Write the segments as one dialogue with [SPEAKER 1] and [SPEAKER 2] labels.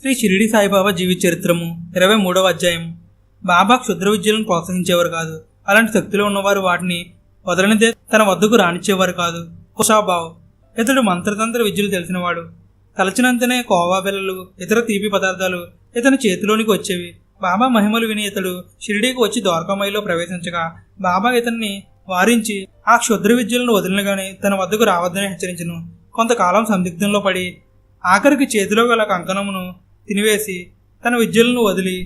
[SPEAKER 1] శ్రీ షిరిడి సాయిబాబా జీవిత చరిత్రము 23వ అధ్యాయం. బాబా క్షుద్ర విద్యలను ప్రోత్సహించేవారు కాదు. అలాంటి శక్తులు ఉన్నవారు వాటిని వదలనిదే తన వద్దకు రానిచ్చేవారు కాదు. కుషాబావ్ ఇతడు మంత్రతంత్ర విద్యలు తెలిసినవాడు. తలచినంతనే కోవా బిళ్ళలు, ఇతర తీపి పదార్థాలు ఇతని చేతిలోనికి వచ్చేవి. బాబా మహిమలు విని ఇతడు షిరిడీకి వచ్చి ద్వారకామాయిలో ప్రవేశించగా బాబా ఇతన్ని వారించి ఆ క్షుద్ర విద్యలను వదిలినగానే తన వద్దకు రావద్దని హెచ్చరించను. కొంతకాలం సందిగ్ధంలో పడి ఆఖరికి చేతిలో గల కంకణమును తినివేసి తన విద్యలను వదిలి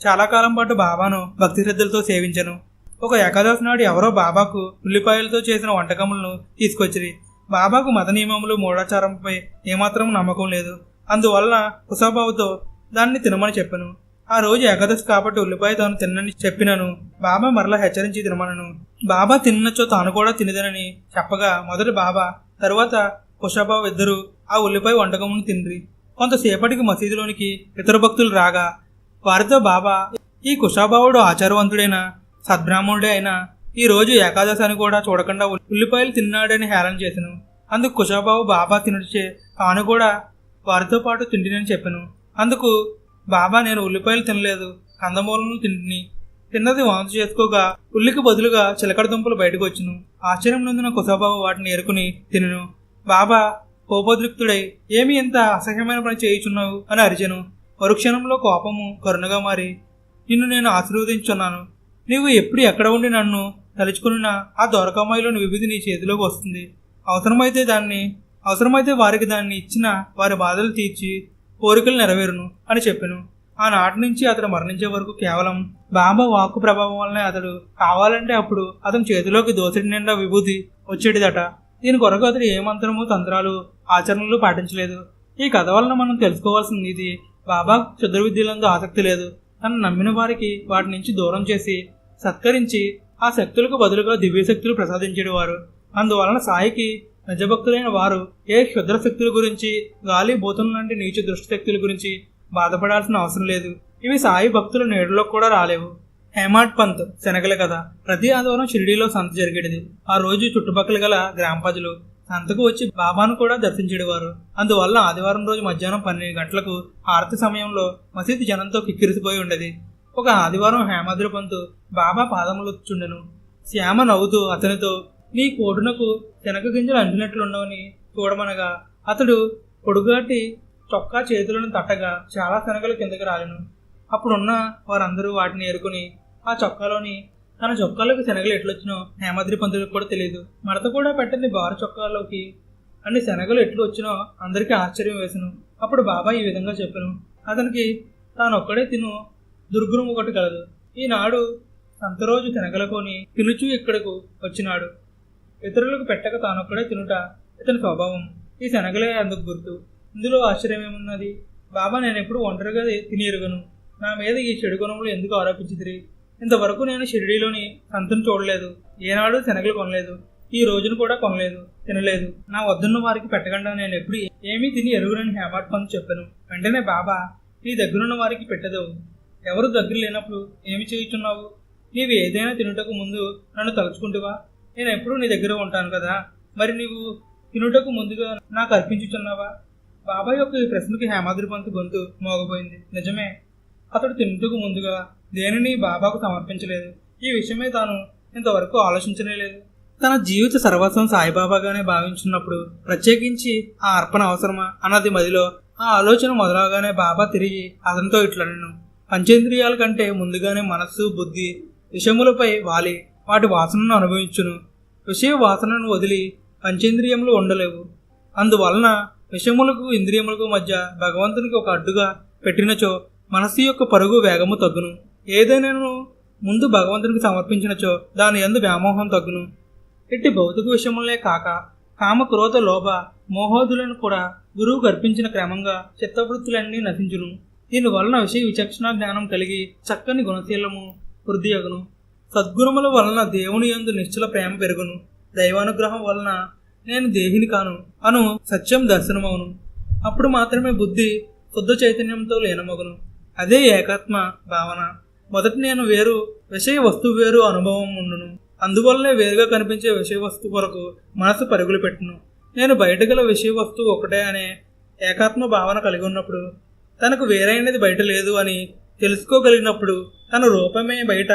[SPEAKER 1] చాలా కాలం పాటు బాబాను భక్తి శ్రద్ధలతో సేవించను. ఒక ఏకాదశి నాడు ఎవరో బాబాకు ఉల్లిపాయలతో చేసిన వంటకములను తీసుకొచ్చిరి. బాబాకు మత నియమములు మూఢాచారంపై ఏమాత్రం నమ్మకం లేదు. అందువలన కుషాబావుతో దాన్ని తినమని చెప్పాను. ఆ రోజు ఏకాదశి కాబట్టి ఉల్లిపాయ తాను తినని చెప్పినను. బాబా మరలా హెచ్చరించి తినమనను. బాబా తిన్నచో తాను కూడా తినదనని చెప్పగా మొదటి బాబా తరువాత కుషాబావు ఇద్దరు ఆ ఉల్లిపాయ వంటకమును తిండ్రి. కొంతసేపటికి మసీదులోనికి ఇతర భక్తులు రాగా వారితో బాబా, ఈ కుషాబావుడు ఆచారవంతుడైన సద్బ్రాహ్మణుడే అయినా ఈ రోజు ఏకాదశి అని కూడా చూడకుండా ఉల్లిపాయలు తిన్నాడని హేళన చేశాను. అందుకు కుషాబావు బాబా తినడిచే తాను కూడా వారితో పాటు తిండినని చెప్పాను. అందుకు బాబా, నేను ఉల్లిపాయలు తినలేదు, కందమూలను తిన్నది వాంతి చేసుకోగా ఉల్లికి బదులుగా చిలకడ దుంపలు బయటకు వచ్చును. ఆశ్చర్యం నందున కుషాబావు వాటిని ఏరుకుని తినను. బాబా కోపోద్రిక్తుడై, ఏమి ఎంత అసహ్యమైన పని చేయుచున్నావు అని అరిచెను. మరుక్షణంలో కోపము కరుణగా మారి, నిన్ను నేను ఆశీర్వదించున్నాను. నీవు ఎప్పుడు ఎక్కడ ఉండి నన్ను తలుచుకున్న ఆ ద్వారకామాయిలోని విభూతి నీ చేతిలోకి వస్తుంది. అవసరమైతే వారికి దాన్ని ఇచ్చిన వారి బాధలు తీర్చి కోరికలు నెరవేరును అని చెప్పాను. ఆనాటి నుంచి అతడు మరణించే వరకు కేవలం బాబా వాక్కు ప్రభావం వల్లనే అతడు కావాలంటే అప్పుడు అతని చేతిలోకి దోసెడి నిండా విభూతి వచ్చేటిదట. దీని కొరకు అతడు ఏ మంత్రము, తంత్రాలు, ఆచరణలు పాటించలేదు. ఈ కథ వలన మనం తెలుసుకోవాల్సింది ఇది: బాబా క్షుద్ర విద్యలందు ఆసక్తి లేదు. తను నమ్మిన వారికి వాటి నుంచి దూరం చేసి సత్కరించి ఆ శక్తులకు బదులుగా దివ్యశక్తులు ప్రసాదించేవారు. అందువలన సాయికి నిజభక్తులైన వారు ఏ క్షుద్ర శక్తుల గురించి, గాలి, భూతం లాంటి నీచ దృష్టి శక్తుల గురించి బాధపడాల్సిన అవసరం లేదు. ఇవి సాయి భక్తుల నీడలో కూడా రాలేవు. హేమాడ్ పంత్ శనగల కథ. ప్రతి ఆదివారం షిరిడీలో సంత జరిగేది. ఆ రోజు చుట్టుపక్కల గల గ్రామ ప్రజలు సంతకు వచ్చి బాబాను కూడా దర్శించేవారు. అందువల్ల ఆదివారం రోజు మధ్యాహ్నం 12 గంటలకు హారతి సమయంలో మసీదు జనంతో కిక్కిరిసిపోయి ఉండేది. ఒక ఆదివారం హేమాద్రి పంతు బాబా పాదములొచ్చుండెను. శ్యామ నవ్వుతూ అతనితో, నీ కోటునకు శనగ గింజలు అంటినట్లుండవని చూడమనగా అతడు పొడుగాటి చొక్కా చేతులను తట్టగా చాలా శనగలు కిందకి రాలెను. అప్పుడున్న వారందరూ వాటిని ఏరుకుని ఆ చొక్కాలోని తన చొక్కాలోకి శనగలు ఎట్లొచ్చినో హేమాద్రి పంతులకు కూడా తెలియదు. మడత కూడా పెట్టని బారు చొక్కాలోకి అన్ని శనగలు ఎట్లు వచ్చినో అందరికీ ఆశ్చర్యం వేసెను. అప్పుడు బాబా ఈ విధంగా చెప్పాను: అతనికి తానొక్కడే తిను దుర్గుణం ఒకటి కలదు. ఈనాడు సంత రోజు శనగల కొని తినుచూ ఇక్కడకు వచ్చినాడు. ఇతరులకు పెట్టక తానొక్కడే తినుట ఇతని స్వభావం. ఈ శనగలే అందుకు గుర్తు. ఇందులో ఆశ్చర్యం ఏమున్నది? బాబా, నేను ఎప్పుడు ఒంటరిగా తిని ఎరుగను. నా మీద ఈ చెడు గుణములు ఎందుకు ఆరోపించితిరి? ఇంతవరకు నేను షిరిడీలోని సంతను చూడలేదు. ఏనాడు శనగలు కొనలేదు. ఈ రోజును కూడా కొనలేదు, తినలేదు. నా వద్దన్న వారికి పెట్టకుండా నేను ఎప్పుడు ఏమీ తిని ఎరుగునని హేమాడ్ పంత్ చెప్పాను. వెంటనే బాబా, నీ దగ్గరున్న వారికి పెట్టదవు. ఎవరు దగ్గర లేనప్పుడు ఏమి చేయుచున్నావు? నీవు ఏదైనా తినుటకు ముందు నన్ను తలుచుకుంటువా? నేను ఎప్పుడూ నీ దగ్గర ఉంటాను కదా, మరి నీవు తినుటకు ముందుగా నాకు అర్పించుచున్నావా? బాబా యొక్క ఈ ప్రశ్నకి హేమాద్రి పంత్ గొంతు మోగపోయింది. నిజమే, అతడు తినుటకు ముందుగా దేనిని బాబాకు సమర్పించలేదు. ఈ విషయమే తాను ఇంతవరకు ఆలోచించనే లేదు. తన జీవిత సర్వస్వం సాయిబాబాగానే భావించున్నప్పుడు ప్రత్యేకించి ఆ అర్పణ అవసరమా అన్నది మదిలో ఆ ఆలోచన మొదలవగానే బాబా తిరిగి అతనితో ఇట్లనెను: పంచేంద్రియాల కంటే ముందుగానే మనస్సు, బుద్ధి విషయములపై వాలి వాటి వాసనను అనుభవించును. విషయ వాసనను వదిలి పంచేంద్రియములు ఉండలేవు. అందువలన విషయములకు, ఇంద్రియములకు మధ్య భగవంతునికి ఒక అడ్డుగా పెట్టినచో మనస్సు యొక్క పరుగు వేగము తగ్గును. ఏదైనాను ముందు భగవంతునికి సమర్పించినచో దాని యందు వ్యామోహం తగ్గును. ఇట్టి భౌతిక విషయములే కాక కామ, క్రోధ, లోభ, మోహోదులను కూడా గురువుకు అర్పించిన క్రమంగా చిత్తవృత్తులన్నీ నశించును. దీనివలన విషయ విచక్షణ జ్ఞానం కలిగి చక్కని గుణశీలము వృద్ధి అగును. సద్గుణముల వలన దేవుని యందు నిశ్చల ప్రేమ పెరుగును. దైవానుగ్రహం వలన నేను దేహిని కాను అను సత్యం దర్శనమవును. అప్పుడు మాత్రమే బుద్ధి శుద్ధ చైతన్యంతో లీనమగును. అదే ఏకాత్మ భావన. మొదటి నేను వేరు, విషయ వస్తువు వేరు అనుభవం ఉండును. అందువల్లనే వేరుగా కనిపించే విషయ వస్తువు కొరకు మనసు పరుగులు పెట్టును. నేను బయట గల విషయ వస్తువు ఒకటే అనే ఏకాత్మ భావన కలిగి ఉన్నప్పుడు తనకు వేరైనది బయట లేదు అని తెలుసుకోగలిగినప్పుడు తన రూపమే బయట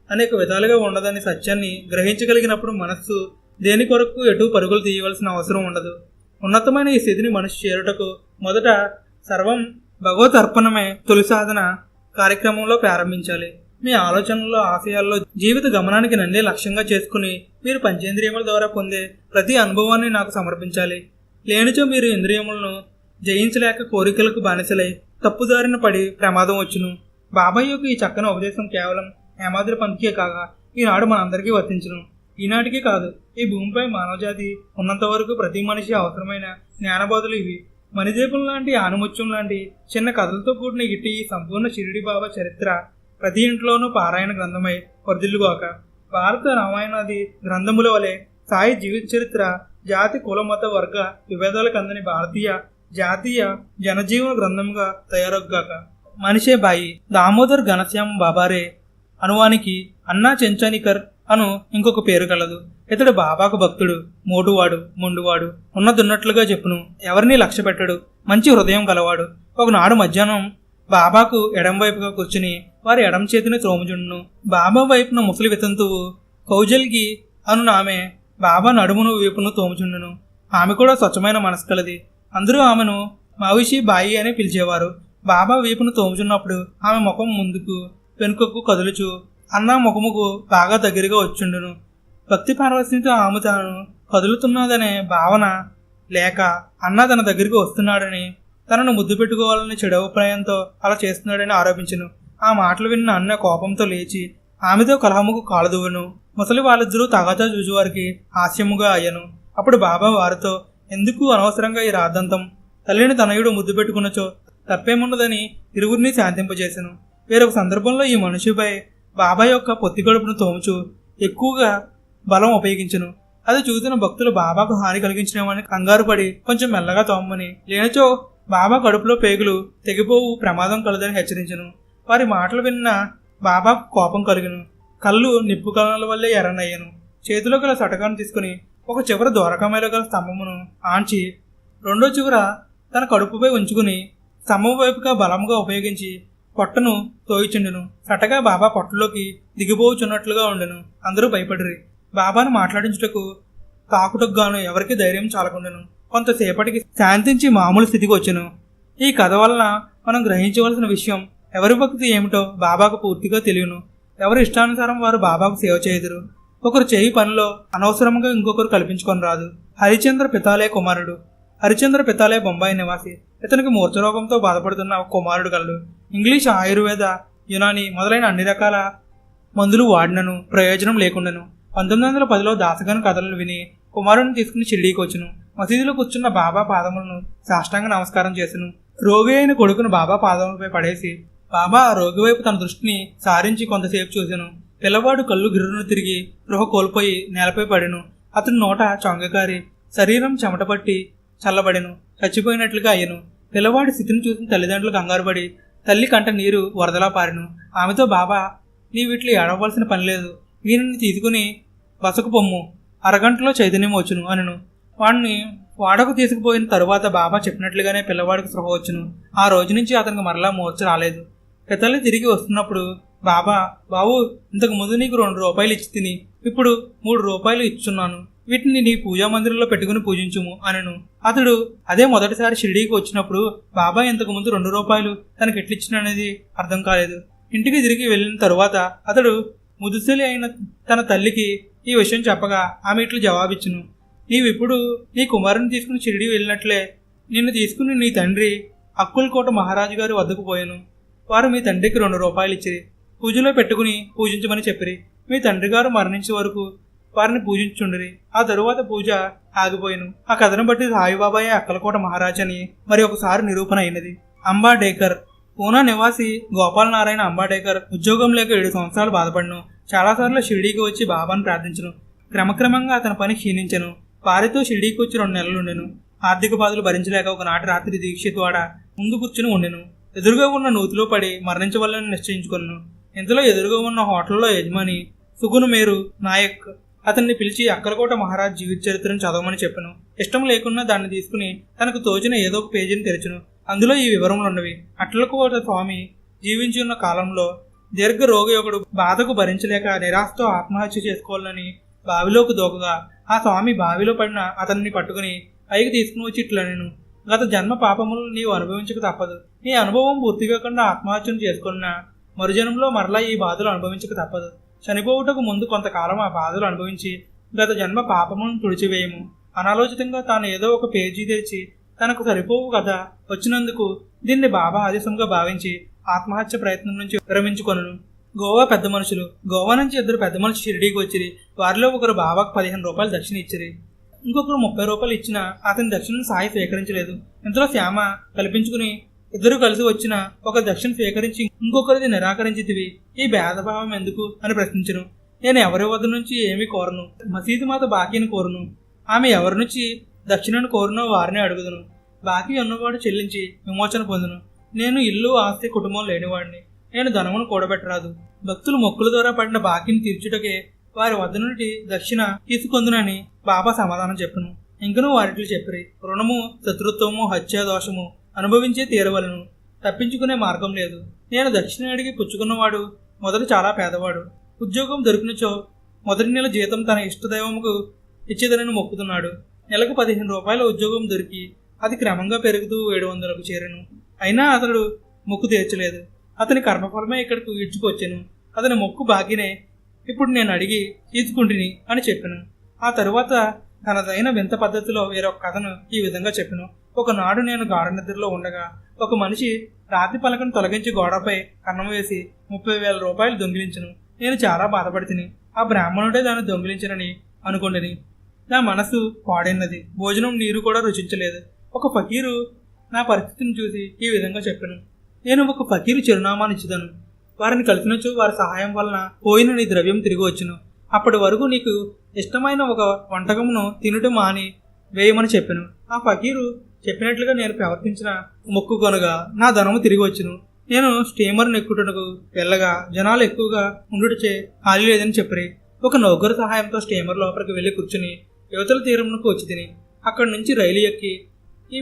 [SPEAKER 1] అనేక విధాలుగా ఉండదని సత్యాన్ని గ్రహించగలిగినప్పుడు మనస్సు దేని కొరకు ఎటు పరుగులు తీయవలసిన అవసరం ఉండదు. ఉన్నతమైన ఈ స్థితిని మనిషి చేరుటకు మొదట సర్వం భగవత్ అర్పణమే తొలి సాధన కార్యక్రమంలో ప్రారంభించాలి. మీ ఆలోచనల్లో, ఆశయాల్లో జీవిత గమనానికి నన్నే లక్ష్యంగా చేసుకుని మీరు పంచేంద్రియముల ద్వారా పొందే ప్రతి అనుభవాన్ని నాకు సమర్పించాలి. లేనిచో మీరు ఇంద్రియములను జయించలేక కోరికలకు బానిసలై తప్పుదారిన పడి ప్రమాదం వచ్చును. బాబాయ్ యొక్క ఈ చక్కని ఉపదేశం కేవలం హేమాద్రి పంత్కే కాక ఈనాడు మనందరికీ వర్తించును. ఈనాటికే కాదు, ఈ భూమిపై మానవజాతి ఉన్నంత వరకు ప్రతి మనిషి అవసరమైన జ్ఞానబోధలు ఇవి. మణిదీపం లాంటి, ఆనుముత్యం లాంటి చిన్న కథలతో కూడిన ఇట్టి ఈ సంపూర్ణ షిరిడి బాబా చరిత్ర ప్రతి ఇంట్లోనూ పారాయణ గ్రంథమై వర్ధిల్లుగాక. భారత రామాయణాది గ్రంథముల వలె సాయి జీవిత చరిత్ర జాతి, కుల, మత, వర్గ విభేదాలకు అందని భారతీయ జాతీయ జనజీవన గ్రంథముగా తయారొగ్గాక. మనిషే బాయి దామోదర్ ఘనశ్యామ్ బాబారే అనువానికి అన్నా చెంచానికర్ అను ఇంకొక పేరు కలదు. ఇతడు బాబాకు భక్తుడు, మోటువాడు, మొండువాడు, ఉన్నదున్నట్లుగా చెప్పును, ఎవరినీ లక్ష్య పెట్టడు, మంచి హృదయం గలవాడు. ఒకనాడు మధ్యాహ్నం బాబాకు ఎడం వైపుగా కూర్చుని వారి ఎడం చేతిని త్రోముచుండును. బాబా వైపున ముసలి వితంతువు కౌజల్గి అను ఆమె బాబా నడుమును వీపును తోముచుండును. ఆమె కూడా స్వచ్ఛమైన మనసు కలది. అందరూ ఆమెను మావిషి బాయి అని పిలిచేవారు. బాబా వీపును తోముచున్నప్పుడు ఆమె ముఖం ముందుకు వెనుకకు కదులుచు అన్న ముఖముకు బాగా దగ్గరగా వచ్చుండును. భక్తి పారవస్యంతో ఆమె తాను కదులుతున్నదనే భావన లేక అన్న తన దగ్గరికి వస్తున్నాడని, తనను ముద్దు పెట్టుకోవాలని చెడు అభిప్రాయంతో అలా చేస్తున్నాడని ఆరోపించును. ఆ మాటలు విన్న అన్న కోపంతో లేచి ఆమెతో కలహముకు కాలుదువును. ముసలి వాళ్ళిద్దరూ తగాదా చూచువారికి హాస్యముగా అయ్యను. అప్పుడు బాబా వారితో, ఎందుకు అనవసరంగా ఈ రాద్దంతం? తల్లిని తనయుడు ముద్దు పెట్టుకున్నచో తప్పేమున్నదని ఇరువురిని శాంతింపజేశాను. వేరొక సందర్భంలో ఈ మనిషిపై బాబా యొక్క పొత్తి గడుపును తోముచు ఎక్కువగా బలం ఉపయోగించును. అది చూసిన భక్తులు బాబాకు హాని కలిగించినామని కంగారు పడి కొంచెం మెల్లగా తోమని, లేనిచో బాబా కడుపులో పేగులు తెగిపోవు, ప్రమాదం కలదని హెచ్చరించును. వారి మాటలు విన్న బాబాకు కోపం కలిగిను. కళ్ళు నిప్పు కళల వల్లే ఎర్రనయ్యను. చేతిలో గల సటకాన్ని తీసుకుని ఒక చివర దూరకమేలో గల స్తంభమును ఆంచి రెండో చివర తన కడుపుపై ఉంచుకుని స్తంభం వైపుగా బలంగా ఉపయోగించి పొట్టను తోయిచుండెను. సటగా బాబా పొట్టలోకి దిగిపోవచ్చున్నట్లుగా ఉండెను. అందరూ భయపడిరి. బాబాను మాట్లాడించుటకు తాకుటకు గాను ఎవరికి ధైర్యం చాలకుండెను. కొంతసేపటికి శాంతించి మామూలు స్థితికి వచ్చెను. ఈ కథ వలన మనం గ్రహించవలసిన విషయం, ఎవరి భక్తి ఏమిటో బాబాకు పూర్తిగా తెలియను. ఎవరి ఇష్టానుసారం వారు బాబాకు సేవ చేయుదురు. ఒకరు చేయి పనిలో అనవసరంగా ఇంకొకరు కల్పించుకొని రాదు. హరిచంద్ర పితాలే కుమారుడు. హరిచంద్ర పితాలే బొంబాయి నివాసి. ఇతనికి మూర్ఛరోగంతో బాధపడుతున్న ఒక కుమారుడు కలడు. ఇంగ్లీష్, ఆయుర్వేద, యునాని మొదలైన అన్ని రకాల మందులు వాడినను ప్రయోజనం లేకుండాను 1910లో దాసగాని కథలను విని కుమారుడిని తీసుకుని షిరిడీకి వచ్చును. మసీదులో కూర్చున్న బాబా పాదములను సాష్టాంగ నమస్కారం చేసెను. రోగి అయిన కొడుకును బాబా పాదములపై పడేసి బాబా ఆ రోగి వైపు తన దృష్టిని సారించి కొంతసేపు చూసెను. పిల్లవాడు కళ్ళు గిర్రును తిరిగి గృహ కోల్పోయి నేలపై పడెను. అతని నోట చొంగకారి, శరీరం చెమటపట్టి చల్లబడెను, చచ్చిపోయినట్లుగా అయ్యను. పిల్లవాడి స్థితిని చూసిన తల్లిదండ్రులు కంగారుపడి తల్లి కంట నీరు వరదలా పారెను. ఆమెతో బాబా, నీ వీటిలో ఏడవలసిన పని లేదు, వీరిని తీసుకుని బసకు పొమ్ము, అరగంటలో చైతన్యం వచ్చును అనను. వాడిని వాడకు తీసుకుపోయిన తరువాత బాబా చెప్పినట్లుగానే పిల్లవాడికి స్పృహ వచ్చును. ఆ రోజు నుంచి అతనికి మరలా మూర్ఛ రాలేదు. పితల్లి తిరిగి వస్తున్నప్పుడు బాబా, బాబు, ఇంతకు ముందు నీకు 2 రూపాయలు ఇచ్చి తిని ఇప్పుడు 3 రూపాయలు ఇచ్చున్నాను, వీటిని నీ పూజా మందిరంలో పెట్టుకుని పూజించుము అనను. అతడు అదే మొదటిసారి షిరిడీకి వచ్చినప్పుడు బాబా ఇంతకు ముందు 2 రూపాయలు తనకి ఎట్లిచ్చిననేది అర్థం కాలేదు. ఇంటికి తిరిగి వెళ్ళిన తరువాత అతడు ముదుసలి అయిన తన తల్లికి ఈ విషయం చెప్పగా ఆమె ఇట్లు జవాబిచ్చును, నీవిప్పుడు నీ కుమారుని తీసుకుని షిరిడి వెళ్ళినట్లే నిన్ను తీసుకుని నీ తండ్రి అక్కుల్కోట మహారాజు గారి వద్దకు పోయాను. వారు మీ తండ్రికి 2 రూపాయలు ఇచ్చిరి, పూజలో పెట్టుకుని పూజించమని చెప్పిరి. మీ తండ్రి గారు మరణించే వరకు వారిని పూజించుండిరి. ఆ తరువాత పూజ ఆగిపోయాను. ఆ కథను బట్టి సాయిబాబాయే అక్కలకోట మహారాజ్ అని మరి ఒకసారి నిరూపణ అయినది. అంబాడేకర్. పూనా నివాసి గోపాల్ నారాయణ అంబాడేకర్ ఉద్యోగం లేక 7 సంవత్సరాలు బాధపడను. చాలాసార్లు షిరిడీకి వచ్చి బాబాను ప్రార్థించను. క్రమక్రమంగా అతని పని క్షీణించను. వారితో షిరిడీకి వచ్చి 2 నెలలు ఉండెను. ఆర్థిక బాధలు భరించలేక ఒకనాటి రాత్రి దీక్షిత్వాడ ముందు కూర్చుని ఉండెను. ఎదురుగా ఉన్న నూతిలో పడి మరణించవల్లని నిశ్చయించుకున్నాను. ఇంతలో ఎదురుగా ఉన్న హోటల్లో యజమాని సుగును మేరు నాయక్ అతన్ని పిలిచి అక్కలకోట మహారాజ్ జీవిత చరిత్రను చదవమని చెప్పను. ఇష్టం లేకున్నా దాన్ని తీసుకుని తనకు తోచిన ఏదో ఒక పేజీని తెరచును. అందులో ఈ వివరములున్నవి. అట్లకు ఒక స్వామి జీవించి ఉన్న కాలంలో దీర్ఘ రోగి ఒకడు బాధకు భరించలేక నిరాశతో ఆత్మహత్య చేసుకోవాలని బావిలోకి దూకగా ఆ స్వామి బావిలో పడిన అతన్ని పట్టుకుని పైకి తీసుకుని వచ్చి ఇట్లనెను, గత జన్మ పాపములు నీవు అనుభవించక తప్పదు. నీ అనుభవం పూర్తి కాకుండా ఆత్మహత్యను చేసుకున్న మరుజన్మలో మరలా ఈ బాధలు అనుభవించక తప్పదు. చనిపోవుటకు ముందు కొంతకాలం ఆ బాధలు అనుభవించి గత జన్మ పాపములను తుడిచివేయము. అనాలోచితంగా తాను ఏదో ఒక పేజీ తెరిచి తనకు సరిపోవు కదా వచ్చినందుకు దీన్ని బాబా ఆదేశంగా భావించి ఆత్మహత్య ప్రయత్నం నుంచి విరమించుకొనను. గోవా పెద్ద మనుషులు. గోవా నుంచి 2 పెద్ద మనుషులు షిరిడీకి వచ్చిరి. వారిలో ఒకరు బాబాకు 15 రూపాయలు దక్షిణ ఇచ్చిరి. ఇంకొకరు 30 రూపాయలు ఇచ్చినా అతని దక్షిణ సాయి స్వీకరించలేదు. ఇంతలో శ్యామ కల్పించుకుని ఇద్దరు కలిసి వచ్చిన ఒక దక్షిణ స్వీకరించి ఇంకొకరిది నిరాకరించితివి, ఈ భేదభావం ఎందుకు అని ప్రశ్నించను. నేను ఎవరి వద్ద నుంచి ఏమీ కోరను, మసీదు మాత బాకీని కోరును. ఆమె ఎవరి నుంచి దక్షిణను కోరునో వారిని అడుగుదును. బాకీ ఉన్నవాడు చెల్లించి విమోచన పొందును. నేను ఇల్లు ఆస్తి కుటుంబం లేనివాడిని, నేను ధనమును కూడబెట్టరాదు. భక్తులు మొక్కుల ద్వారా పడిన బాకీని తీర్చుటకే వారి వద్ద నుండి దక్షిణ తీసుకొందునని బాబా సమాధానం చెప్పును. ఇంకనూ వారిట్లు చెప్పిరి, రుణము శత్రుత్వము హత్య దోషము అనుభవించే తీరవలను, తప్పించుకునే మార్గం లేదు. నేను దక్షిణ అడిగి పుచ్చుకున్నవాడు మొదట చాలా పేదవాడు. ఉద్యోగం దొరికినచో మొదటి నెల జీతం తన ఇష్టదైవముకు ఇచ్చేదనని మొక్కుతున్నాడు. నెలకు 15 రూపాయల ఉద్యోగం దొరికి అది క్రమంగా పెరుగుతూ 700కు చేరెను. అయినా అతడు మొక్కు తీర్చలేదు. అతని కర్మఫలమే ఇక్కడికి ఈడ్చుకొచ్చాను. అతని మొక్కు బాకీనే ఇప్పుడు నేను అడిగి తీసుకుంటుని అని చెప్పాను. ఆ తరువాత తనదైన వింత పద్ధతిలో వేరొక కథను ఈ విధంగా చెప్పాను. ఒకనాడు నేను గాఢ నిద్రలో ఉండగా ఒక మనిషి రాతి పలకను తొలగించి గోడపై కన్నం వేసి 30,000 రూపాయలు దొంగిలించను. నేను చాలా బాధపడితిని. ఆ బ్రాహ్మణుడే దాన్ని దొంగిలించనని అనుకుంటుని. నా మనసు పాడైనది. భోజనం నీరు కూడా రుచించలేదు. ఒక ఫకీరు నా పరిస్థితిని చూసి ఈ విధంగా చెప్పాను, నేను ఒక ఫకీరు చిరునామాను ఇచ్చిదను. వారిని కలిసినచో వారి సహాయం వలన పోయిన నీ ద్రవ్యం తిరిగి వచ్చును. అప్పటి వరకు నీకు ఇష్టమైన ఒక వంటకమును తినటం మాని వేయమని చెప్పాను. ఆ ఫకీరు చెప్పినట్లుగా నేను ప్రవర్తించిన మొక్కు కొనగా నా ధనము తిరిగి వచ్చును. నేను స్టీమర్ ఎక్కుటకు వెళ్ళగా జనాలు ఎక్కువగా ఉండుటచే ఖాళీ లేదని చెప్పరి ఒక నౌకరు సహాయంతో స్టీమర్ లోపలికి వెళ్ళి కూర్చుని యువతల తీరంకు వచ్చి తిని అక్కడి నుంచి రైలు ఎక్కి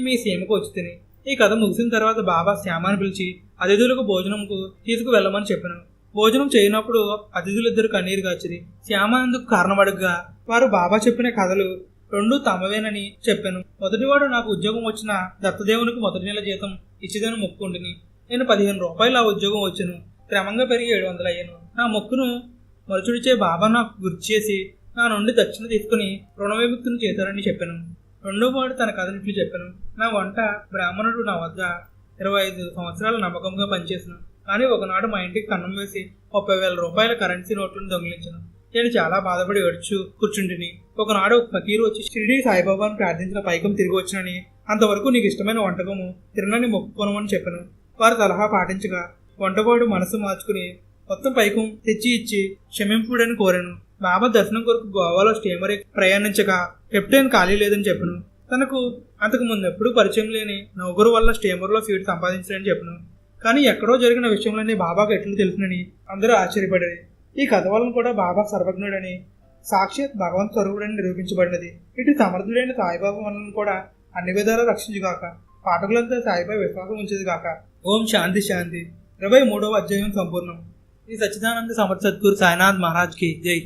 [SPEAKER 1] మీ సీమకు వచ్చి తిని. ఈ కథ ముగిసిన తర్వాత బాబా శ్యామాని పిలిచి అతిథులకు భోజనంకు తీసుకువెళ్ళమని చెప్పాను. భోజనం చేయనప్పుడు అతిథులిద్దరు కన్నీరు కాచిరి. శ్యామ అందుకు కారణమడుగ్గా వారు బాబా చెప్పిన కథలు 2 తమవేనని చెప్పాను. మొదటివాడు నాకు ఉద్యోగం వచ్చిన దత్తదేవునికి మొదటి నెల జీతం ఇచ్చిదని మొక్కుండిని. నేను 15 రూపాయలు ఆ ఉద్యోగం వచ్చాను. క్రమంగా పెరిగి 700 అయ్యాను. నా మొక్కును మరుచుడిచే బాబా నాకు గుర్తు చేసి నా నుండి దక్షిణ తీసుకుని రుణ విముక్తిని చేశారని చెప్పాను. రెండోవాడు తన కథనిట్లు చెప్పాను. నా వంట బ్రాహ్మణుడు నా వద్ద 25 సంవత్సరాలు నమ్మకంగా పనిచేసాను. కానీ ఒకనాడు మా ఇంటికి కన్నం వేసి 30,000 రూపాయల కరెన్సీ నోట్లను దొంగిలించాను. నేను చాలా బాధపడి ఏడ్చు కూర్చుంటిని. ఒకనాడు ఒక ఫకీరు వచ్చి షిరిడీ సాయిబాబాను ప్రార్థించిన పైకం తిరిగి వచ్చినని, అంతవరకు నీకు ఇష్టమైన వంటకము తినని మొక్కుకోనమని చెప్పాను. వారి సలహా పాటించగా వంటవాడు మనసు మార్చుకుని మొత్తం పైకం తెచ్చి ఇచ్చి క్షమింపుడని కోరాను. బాబా దర్శనం కొరకు గోవాలో స్టీమర్ ప్రయాణించగా కెప్టెన్ ఖాళీ లేదని చెప్పాను. తనకు అంతకు ముందు ఎప్పుడూ పరిచయం లేని నౌకరు వల్ల స్టీమర్లో సీటు సంపాదించాలని చెప్పాను. కానీ ఎక్కడో జరిగిన విషయంలోనే బాబాకు ఎట్లు తెలుసునని అందరూ ఆశ్చర్యపడేది. ఈ కథ వలన కూడా బాబా సర్వజ్ఞుడని సాక్షాత్ భగవంత్ స్వరూపుడని నిరూపించబడినది. ఇటు సమర్థుడైన సాయిబాబా మనల్ని కూడా అన్ని విధాలా రక్షించుగాక. పాఠకులంతా సాయిపై విశ్వాసం ఉంచేదిగాక. ఓం శాంతి శాంతి. 23వ అధ్యాయం సంపూర్ణం. ఈ సచ్చిదానంద సమర్థ సద్గురు సాయినాథ్ మహారాజ్ కి జై.